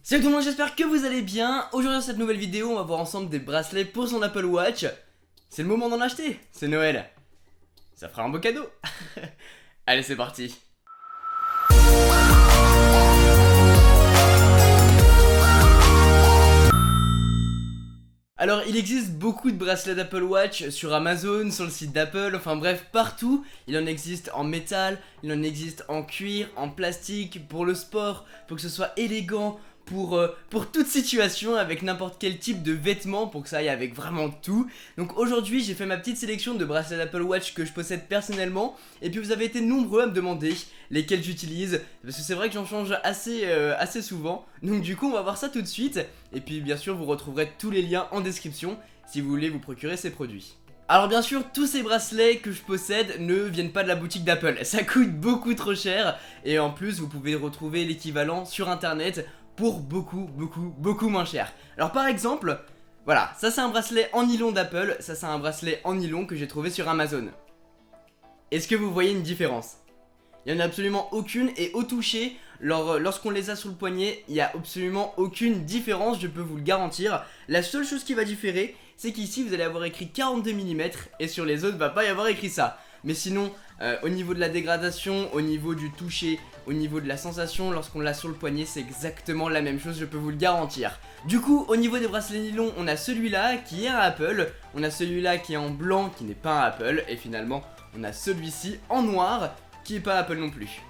Salut tout le monde, j'espère que vous allez bien. Aujourd'hui dans cette nouvelle vidéo, on va voir ensemble des bracelets pour son Apple Watch. C'est le moment d'en acheter, c'est Noël. Ça fera un beau cadeau. Allez, c'est parti. Alors, il existe beaucoup de bracelets d'Apple Watch sur Amazon, sur le site d'Apple, enfin bref, partout. Il en existe en métal, il en existe en cuir, en plastique, pour le sport, pour que ce soit élégant, pour toute situation, avec n'importe quel type de vêtements, pour que ça aille avec vraiment tout. Donc aujourd'hui, j'ai fait ma petite sélection de bracelets d'Apple Watch que je possède personnellement. Et puis vous avez été nombreux à me demander lesquels j'utilise, parce que c'est vrai que j'en change assez souvent. Donc du coup, on va voir ça tout de suite. Et puis bien sûr, vous retrouverez tous les liens en description si vous voulez vous procurer ces produits. Alors bien sûr, tous ces bracelets que je possède ne viennent pas de la boutique d'Apple. Ça coûte beaucoup trop cher. Et en plus, vous pouvez retrouver l'équivalent sur internet pour beaucoup moins cher. Alors par exemple, voilà, ça c'est un bracelet en nylon d'Apple, ça c'est un bracelet en nylon que j'ai trouvé sur Amazon. Est-ce que vous voyez une différence? Il n'y en a absolument aucune, et au toucher, lorsqu'on les a sur le poignet, il n'y a absolument aucune différence, je peux vous le garantir. La seule chose qui va différer, c'est qu'ici vous allez avoir écrit 42 mm, et sur les autres, va pas y avoir écrit ça. Mais sinon, au niveau de la dégradation, au niveau du toucher, au niveau de la sensation, lorsqu'on l'a sur le poignet, c'est exactement la même chose, je peux vous le garantir. Du coup, au niveau des bracelets nylon, on a celui-là qui est un Apple, on a celui-là qui est en blanc qui n'est pas un Apple, et finalement, on a celui-ci en noir qui est pas Apple non plus.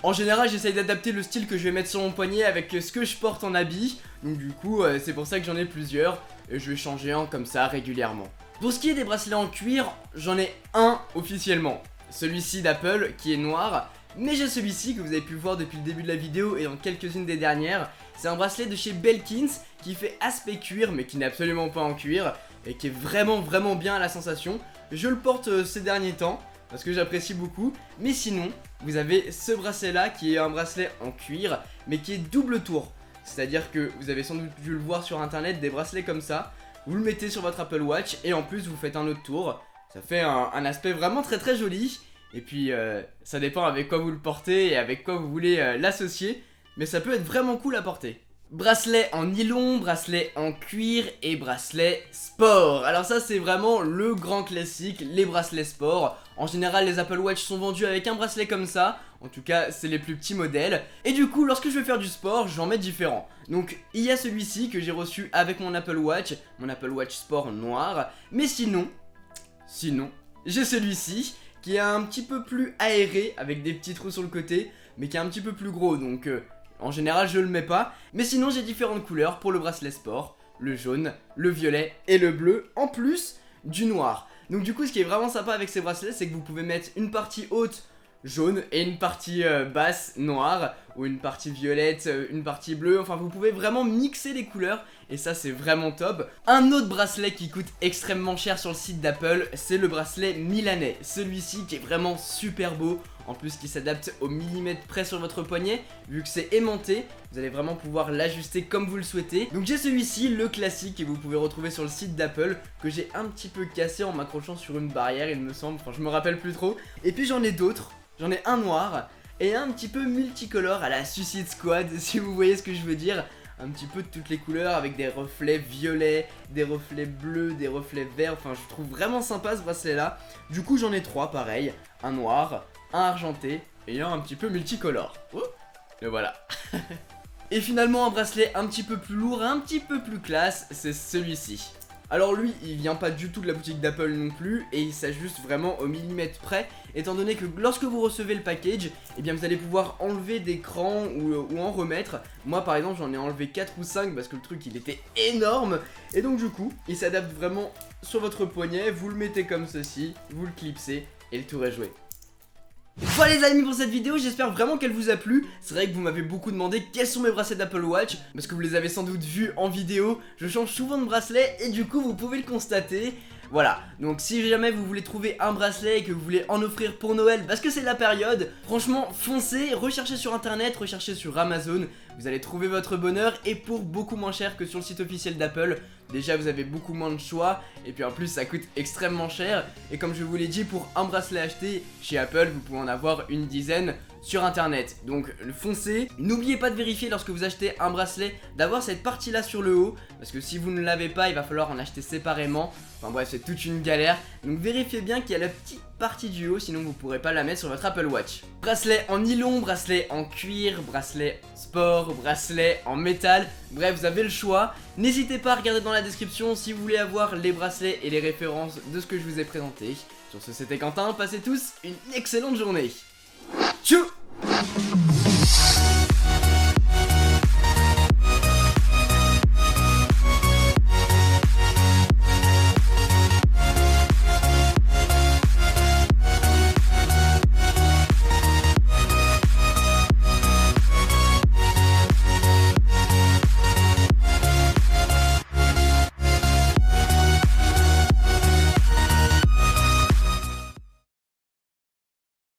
En général, j'essaye d'adapter le style que je vais mettre sur mon poignet avec ce que je porte en habit, donc du coup, c'est pour ça que j'en ai plusieurs, et je vais changer un comme ça régulièrement. Pour ce qui est des bracelets en cuir, j'en ai un officiellement, celui-ci d'Apple qui est noir, mais j'ai celui-ci que vous avez pu voir depuis le début de la vidéo et dans quelques-unes des dernières. C'est un bracelet de chez Belkins qui fait aspect cuir mais qui n'est absolument pas en cuir et qui est vraiment bien à la sensation. Je le porte ces derniers temps parce que j'apprécie beaucoup, mais sinon vous avez ce bracelet là qui est un bracelet en cuir mais qui est double tour. C'est-à-dire que vous avez sans doute dû le voir sur internet, des bracelets comme ça. Vous le mettez sur votre Apple Watch et en plus vous faites un autre tour. Ça fait un aspect vraiment très joli. Et puis ça dépend avec quoi vous le portez et avec quoi vous voulez l'associer. Mais ça peut être vraiment cool à porter. Bracelet en nylon, bracelet en cuir et bracelet sport. Alors ça c'est vraiment le grand classique, les bracelets sport. En général les Apple Watch sont vendus avec un bracelet comme ça. En tout cas c'est les plus petits modèles. Et du coup lorsque je vais faire du sport j'en mets différents. Donc il y a celui-ci que j'ai reçu avec mon Apple Watch Sport noir. Mais sinon j'ai celui-ci qui est un petit peu plus aéré avec des petits trous sur le côté, mais qui est un petit peu plus gros, donc en général je le mets pas. Mais sinon j'ai différentes couleurs pour le bracelet sport, le jaune, le violet et le bleu, en plus du noir. Donc du coup ce qui est vraiment sympa avec ces bracelets, c'est que vous pouvez mettre une partie haute jaune et une partie basse noire, ou une partie violette, une partie bleue, enfin vous pouvez vraiment mixer les couleurs et ça c'est vraiment top. Un autre bracelet qui coûte extrêmement cher sur le site d'Apple, c'est le bracelet milanais, celui-ci qui est vraiment super beau, en plus qui s'adapte au millimètre près sur votre poignet, vu que c'est aimanté, vous allez vraiment pouvoir l'ajuster comme vous le souhaitez. Donc j'ai celui-ci, le classique, que vous pouvez retrouver sur le site d'Apple, que j'ai un petit peu cassé en m'accrochant sur une barrière il me semble, enfin je me rappelle plus trop. Et puis j'en ai d'autres. J'en ai un noir et un petit peu multicolore à la Suicide Squad, si vous voyez ce que je veux dire. Un petit peu de toutes les couleurs avec des reflets violets, des reflets bleus, des reflets verts. Enfin, je trouve vraiment sympa ce bracelet là. Du coup, j'en ai trois pareil. Un noir, un argenté et un petit peu multicolore. Oh, et voilà. Et finalement, un bracelet un petit peu plus lourd et un petit peu plus classe, c'est celui-ci. Alors lui, il vient pas du tout de la boutique d'Apple non plus, et il s'ajuste vraiment au millimètre près, étant donné que lorsque vous recevez le package, eh bien vous allez pouvoir enlever des crans ou en remettre. Moi par exemple j'en ai enlevé 4 ou 5 parce que le truc il était énorme, et donc du coup, il s'adapte vraiment sur votre poignet, vous le mettez comme ceci, vous le clipsez, et le tour est joué. Voilà les amis pour cette vidéo, j'espère vraiment qu'elle vous a plu. C'est vrai que vous m'avez beaucoup demandé quels sont mes bracelets d'Apple Watch, parce que vous les avez sans doute vus en vidéo. Je change souvent de bracelet et du coup vous pouvez le constater. Voilà, donc si jamais vous voulez trouver un bracelet et que vous voulez en offrir pour Noël, parce que c'est la période, franchement foncez, recherchez sur internet, recherchez sur Amazon, vous allez trouver votre bonheur et pour beaucoup moins cher que sur le site officiel d'Apple. Déjà vous avez beaucoup moins de choix et puis en plus ça coûte extrêmement cher. Et comme je vous l'ai dit, pour un bracelet acheté chez Apple vous pouvez en avoir une dizaine. sur internet. Donc foncez, n'oubliez pas de vérifier lorsque vous achetez un bracelet d'avoir cette partie là sur le haut, parce que si vous ne l'avez pas il va falloir en acheter séparément. Enfin bref, c'est toute une galère. Donc vérifiez bien qu'il y a la petite partie du haut, sinon vous pourrez pas la mettre sur votre Apple Watch. Bracelet en nylon, bracelet en cuir, bracelet sport, bracelet en métal. Bref, vous avez le choix. N'hésitez pas à regarder dans la description si vous voulez avoir les bracelets et les références de ce que je vous ai présenté. Sur ce, c'était Quentin, passez tous une excellente journée. Tchou!